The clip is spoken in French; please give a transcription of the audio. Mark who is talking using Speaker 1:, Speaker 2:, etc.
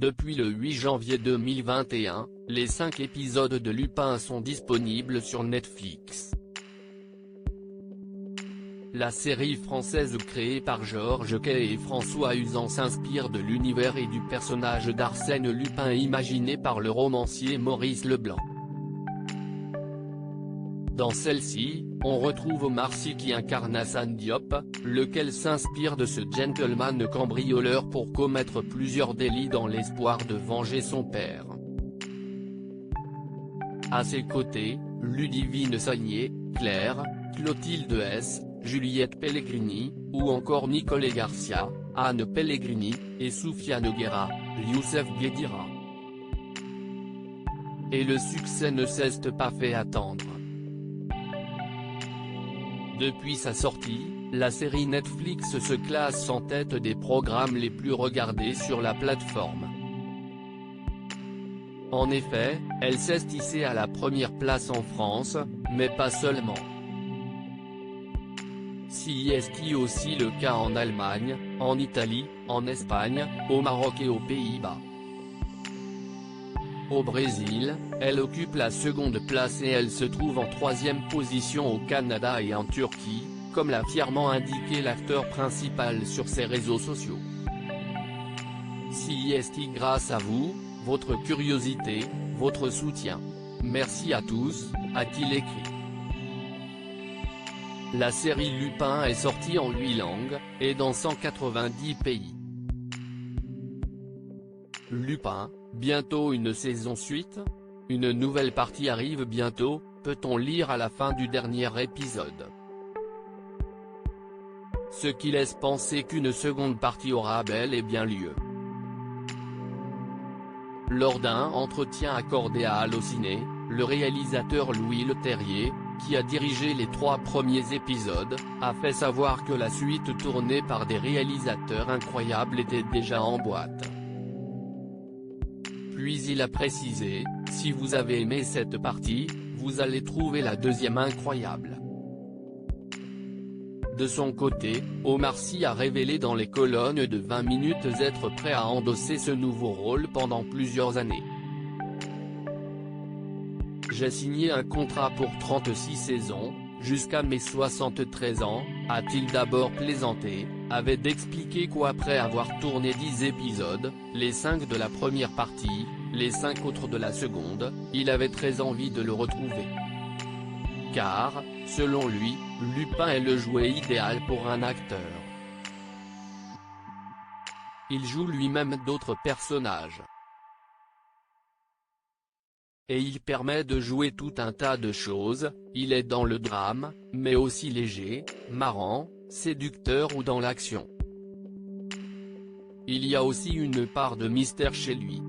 Speaker 1: Depuis le 8 janvier 2021, les 5 épisodes de Lupin sont disponibles sur Netflix. La série française créée par Georges Kay et François Uzan s'inspire de l'univers et du personnage d'Arsène Lupin imaginé par le romancier Maurice Leblanc. Dans celle-ci, on retrouve Omar Sy qui incarne Assane Diop, lequel s'inspire de ce gentleman cambrioleur pour commettre plusieurs délits dans l'espoir de venger son père. À ses côtés, Ludivine Sagnier, Claire, Clotilde S, Juliette Pellegrini, ou encore Nicole Garcia, Anne Pellegrini, et Soufiane Guerra, Youssef Guédira. Et le succès ne s'est pas fait attendre. Depuis sa sortie, la série Netflix se classe en tête des programmes les plus regardés sur la plateforme. En effet, elle s'est hissée à la première place en France, mais pas seulement. C'est aussi le cas en Allemagne, en Italie, en Espagne, au Maroc et aux Pays-Bas. Au Brésil, elle occupe la seconde place et elle se trouve en troisième position au Canada et en Turquie, comme l'a fièrement indiqué l'acteur principal sur ses réseaux sociaux. C'est grâce à vous, votre curiosité, votre soutien. Merci à tous, a-t-il écrit. La série Lupin est sortie en 8 langues, et dans 190 pays. Lupin, bientôt une saison suite ? Une nouvelle partie arrive bientôt, peut-on lire à la fin du dernier épisode. Ce qui laisse penser qu'une seconde partie aura bel et bien lieu. Lors d'un entretien accordé à Allociné, le réalisateur Louis Leterrier, qui a dirigé les 3 premiers épisodes, a fait savoir que la suite tournée par des réalisateurs incroyables était déjà en boîte. Puis il a précisé, si vous avez aimé cette partie, vous allez trouver la deuxième incroyable. De son côté, Omar Sy a révélé dans les colonnes de 20 minutes être prêt à endosser ce nouveau rôle pendant plusieurs années. J'ai signé un contrat pour 36 saisons, jusqu'à mes 73 ans, a-t-il d'abord plaisanté, avait d'expliquer qu'après avoir tourné 10 épisodes, les 5 de la première partie, les 5 autres de la seconde, il avait très envie de le retrouver. Car, selon lui, Lupin est le jouet idéal pour un acteur. Il joue lui-même d'autres personnages. Et il permet de jouer tout un tas de choses, il est dans le drame, mais aussi léger, marrant, séducteur ou dans l'action. Il y a aussi une part de mystère chez lui.